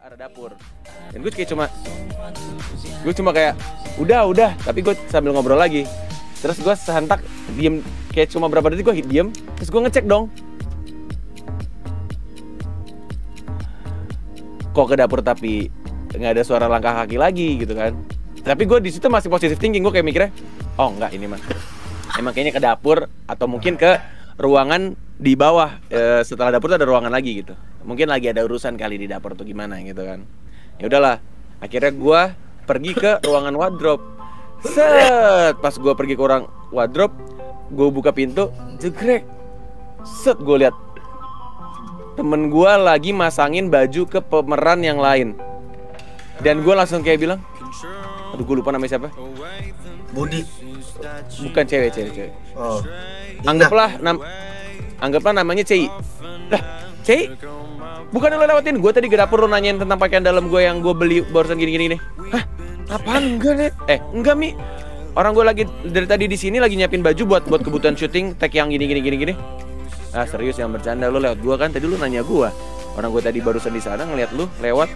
arah dapur. Dan gue cuma kayak udah, tapi gue sambil ngobrol lagi. Terus gue sehentak diem kayak cuma berapa detik gue diem, terus gue ngecek dong. Kok ke dapur tapi nggak ada suara langkah kaki lagi gitu kan. Tapi gue di situ masih positive thinking, gue kayak mikirnya, oh enggak ini mah emang kayaknya ke dapur atau mungkin ke ruangan di bawah. Setelah dapur tuh ada ruangan lagi gitu. Mungkin lagi ada urusan kali di dapur tuh gimana gitu kan. Ya udahlah, akhirnya gue pergi ke ruangan wardrobe. Set, pas gue pergi ke ruang wardrobe, gue buka pintu, jegrek. Set, gue lihat temen gue lagi masangin baju ke pemeran yang lain. Dan gue langsung kayak bilang, aduh gue lupa namanya siapa. Budi. Bukan cewek. Oh. Anggaplah namanya Cei. Lah, Cei? Bukan lo lewatin gue tadi ke dapur, lo nanyain tentang pakaian dalam gue yang gue beli barusan gini-gini nih. Hah? Apaan? Enggak, Net. Enggak, Mi. Orang gue lagi dari tadi di sini lagi nyiapin baju buat kebutuhan syuting tag yang gini. Ah, serius yang bercanda, lo lewat gue kan? Tadi lo nanya gue. Orang gue tadi barusan di sana ngeliat lo lewat.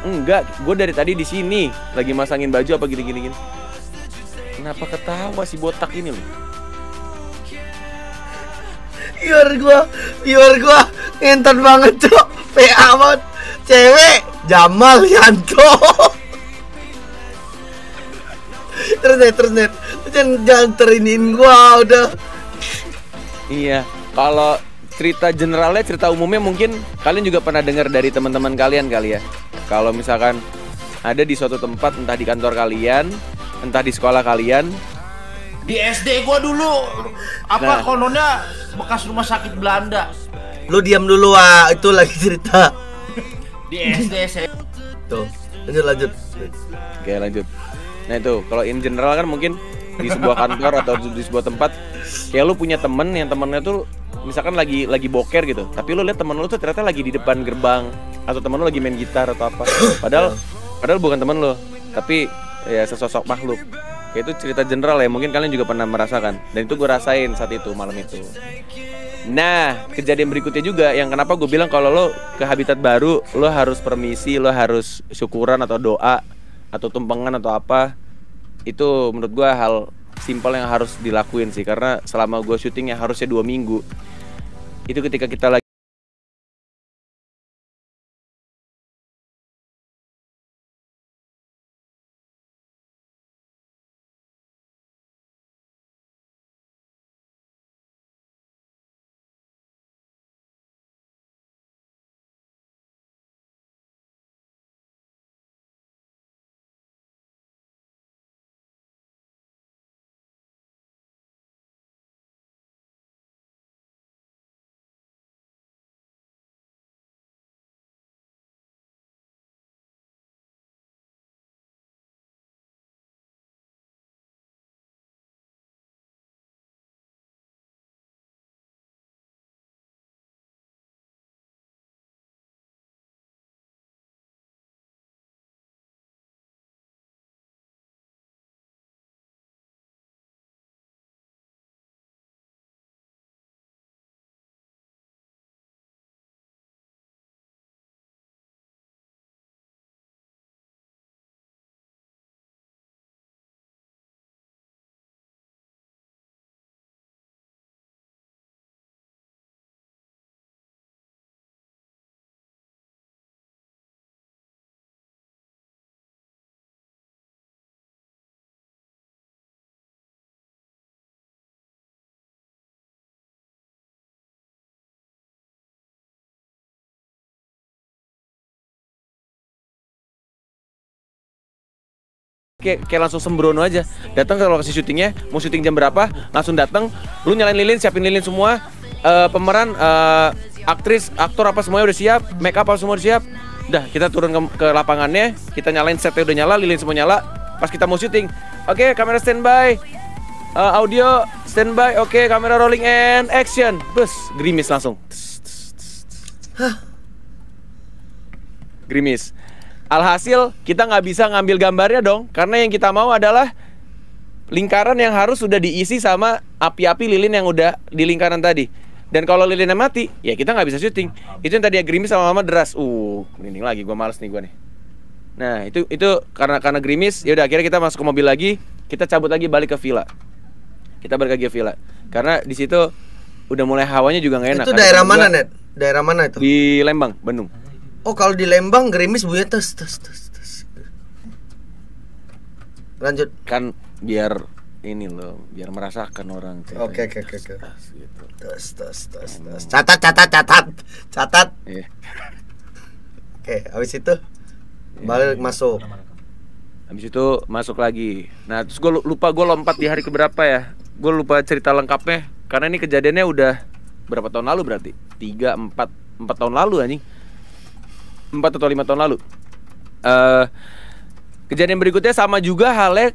Enggak, gue dari tadi di sini lagi masangin baju apa gini. Kenapa ketawa si botak ini lo? Viewer gua ngentot banget, Cok. PA banget. Cewek Jamal Yanto. Terus net. Jangan teriniin gua udah. Iya, kalau cerita generalnya, cerita umumnya mungkin kalian juga pernah dengar dari teman-teman kalian kali ya. Kalau misalkan ada di suatu tempat, entah di kantor kalian, entah di sekolah kalian. Di SD gua dulu kononnya bekas rumah sakit Belanda. Lu diam dulu, itu lagi cerita. Di SD saya. Tuh, lanjut. Oke, lanjut. Nah itu, kalau in general kan mungkin di sebuah kantor atau di sebuah tempat, kayak lu punya temen yang temennya tuh misalkan lagi boker gitu, tapi lu lihat temen lu tuh ternyata lagi di depan gerbang, atau temen lu lagi main gitar atau apa. Padahal bukan temen lu, tapi ya sesosok makhluk. Kayak itu cerita general ya, mungkin kalian juga pernah merasakan. Dan itu gue rasain saat itu, malam itu. Nah, kejadian berikutnya juga yang kenapa gue bilang kalau lo ke habitat baru, lo harus permisi, lo harus syukuran atau doa atau tumpengan atau apa. Itu menurut gue hal simpel yang harus dilakuin sih. Karena selama gue syuting yang harusnya 2 minggu, itu ketika kita lagi kayak langsung sembrono aja. Datang ke lokasi syutingnya, mau syuting jam berapa, langsung datang. Lu nyalain lilin, siapin lilin semua. Pemeran, aktris, aktor apa semuanya udah siap, make up apa semua udah siap. Dah, kita turun ke lapangannya, kita nyalain setnya udah nyala, lilin semua nyala. Pas kita mau syuting, oke, kamera standby, audio standby, oke, kamera rolling and action. Bus, gerimis langsung. Gerimis. Alhasil kita nggak bisa ngambil gambarnya dong, karena yang kita mau adalah lingkaran yang harus sudah diisi sama api-api lilin yang udah di lingkaran tadi. Dan kalau lilinnya mati, ya kita nggak bisa syuting. Itu yang tadi gerimis sama mama deras. Merinding lagi, gue males nih gue nih. Nah itu karena gerimis, ya udah akhirnya kita masuk ke mobil lagi, kita cabut lagi balik ke villa. Kita balik lagi ke villa, karena di situ udah mulai hawanya juga nggak enak. Itu daerah mana, Net? Daerah mana itu? Di Lembang, Bandung. Oh, kalau di Lembang gerimis bunyinya tes. Lanjut. Kan biar ini loh, biar merasakan orang. Oke. Gitu. Tes. Catat. Iya. Oke, habis itu balik masuk. Habis itu masuk lagi. Nah, terus gue lupa gue lompat di hari keberapa ya. Gue lupa cerita lengkapnya. Karena ini kejadiannya udah berapa tahun lalu berarti? 4 tahun lalu anjing. 4 atau 5 tahun lalu. Kejadian berikutnya sama juga halnya.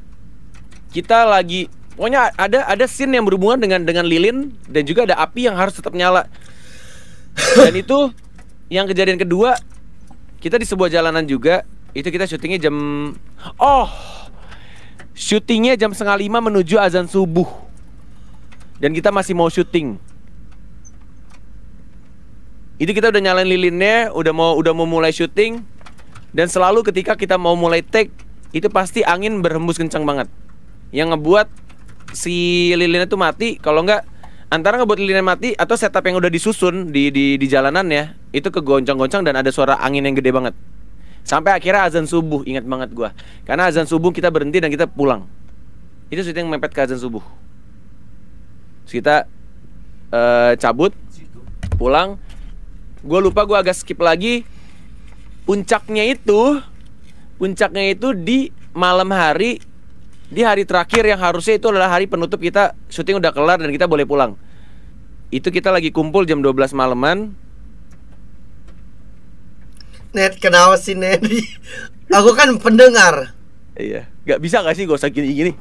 Kita lagi, pokoknya ada scene yang berhubungan dengan lilin. Dan juga ada api yang harus tetap nyala. Dan itu yang kejadian kedua, kita di sebuah jalanan juga. Itu kita syutingnya syutingnya jam 4:30 menuju azan subuh. Dan kita masih mau syuting. Itu kita udah nyalain lilinnya, udah mau mulai syuting. Dan selalu ketika kita mau mulai take, itu pasti angin berhembus kencang banget, yang ngebuat si lilinnya tuh mati. Kalau enggak, antara ngebuat lilinnya mati atau setup yang udah disusun di jalanannya itu kegoncang-goncang dan ada suara angin yang gede banget. Sampai akhirnya azan subuh, ingat banget gua. Karena azan subuh kita berhenti dan kita pulang. Itu syuting mepet ke azan subuh. Terus kita cabut, pulang. Gue lupa, gue agak skip lagi. Puncaknya itu di malam hari, di hari terakhir yang harusnya itu adalah hari penutup kita. Syuting udah kelar dan kita boleh pulang. Itu kita lagi kumpul jam 12 malaman. Net, kenapa sih, Net? Aku kan pendengar. Iya, gak bisa gak sih gue usah gini-gini.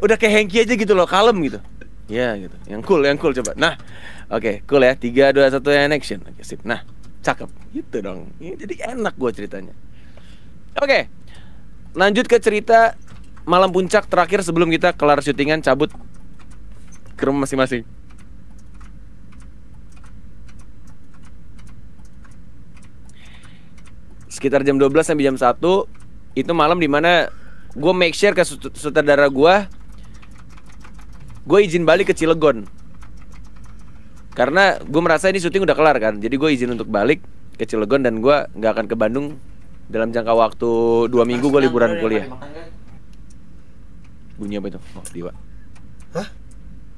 Udah kayak Hengki aja gitu loh, kalem gitu. Ya gitu, yang cool coba. Nah, oke, cool ya. 3, 2, 1 and action. Oke, sip. Nah, cakep. Gitu dong. Ini jadi enak gue ceritanya. Oke, lanjut ke cerita malam puncak terakhir sebelum kita kelar syutingan, cabut ke rumah masing-masing. Sekitar jam 12 sampai jam 1 itu malam dimana gue make sure ke sutradara gue izin balik ke Cilegon. Karena gue merasa ini syuting udah kelar kan. Jadi gue izin untuk balik ke Cilegon. Dan gue gak akan ke Bandung dalam jangka waktu 2 minggu. Gue liburan kuliah. Bunyi apa itu? Oh, Diwa. Hah?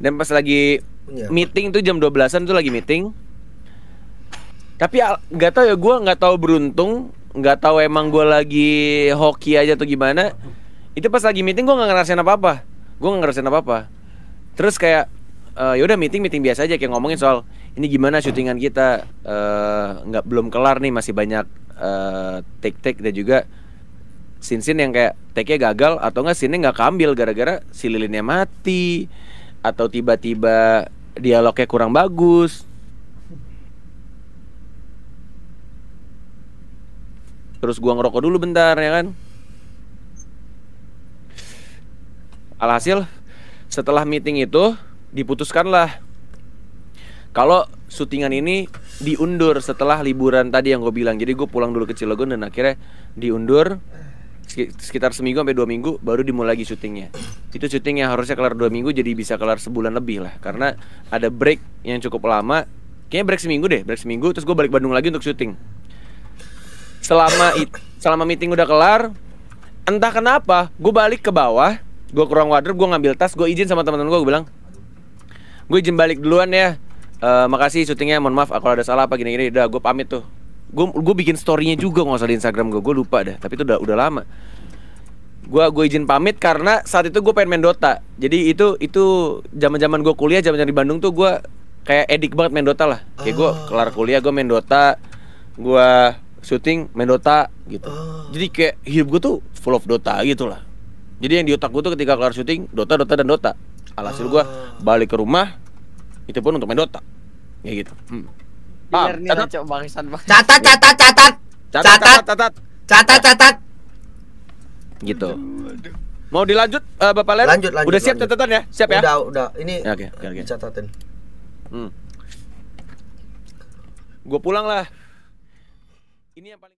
Dan pas lagi meeting tuh jam 12-an tuh lagi meeting. Tapi gak tahu ya, gue gak tahu beruntung, gak tahu emang gue lagi hoki aja atau gimana. Itu pas lagi meeting gue gak ngerasain apa-apa. Terus kayak yaudah meeting biasa aja, kayak ngomongin soal ini gimana syutingan kita, belum kelar nih, masih banyak take dan juga scene yang kayak take-nya gagal atau enggak scene-nya nggak keambil gara-gara si lilinnya mati atau tiba-tiba dialognya kurang bagus. Terus gua ngerokok dulu bentar ya kan. Alhasil setelah meeting itu diputuskanlah kalau syutingan ini diundur setelah liburan tadi yang gue bilang. Jadi gue pulang dulu ke Cilegon dan akhirnya diundur sekitar seminggu sampai 2 minggu baru dimulai lagi syutingnya. Itu syuting yang harusnya kelar 2 minggu jadi bisa kelar sebulan lebih lah, karena ada break yang cukup lama. Kayaknya break seminggu terus gue balik Bandung lagi untuk syuting. Selama meeting udah kelar, entah kenapa gue balik ke bawah, gue ke ruang wardrobe, gue ngambil tas, gue izin sama teman-teman gue bilang, gue izin balik duluan ya, makasih syutingnya, mohon maaf kalau ada salah apa gini-gini. Udah gue pamit tuh. Gue bikin storynya juga nggak usah di Instagram gue lupa dah, tapi itu udah lama. Gue izin pamit karena saat itu gue pengen main Dota. Jadi itu zaman gue kuliah, zaman di Bandung tuh gue kayak edik banget main Dota lah. Kayak gue kelar kuliah gue main Dota, gue syuting main Dota gitu. Jadi kayak hidup gue tuh full of Dota gitu lah. Jadi yang di otak gue tuh ketika kelar syuting Dota. Alhasil gue balik ke rumah itu pun untuk main Dota. Kayak gitu. Catat. Gitu. Mau dilanjut Bapak Len? Lanjut. Udah siap lanjut. catatan ya? Siap ya? Udah. Ini Oke. catatin. Gue pulang lah. Ini yang paling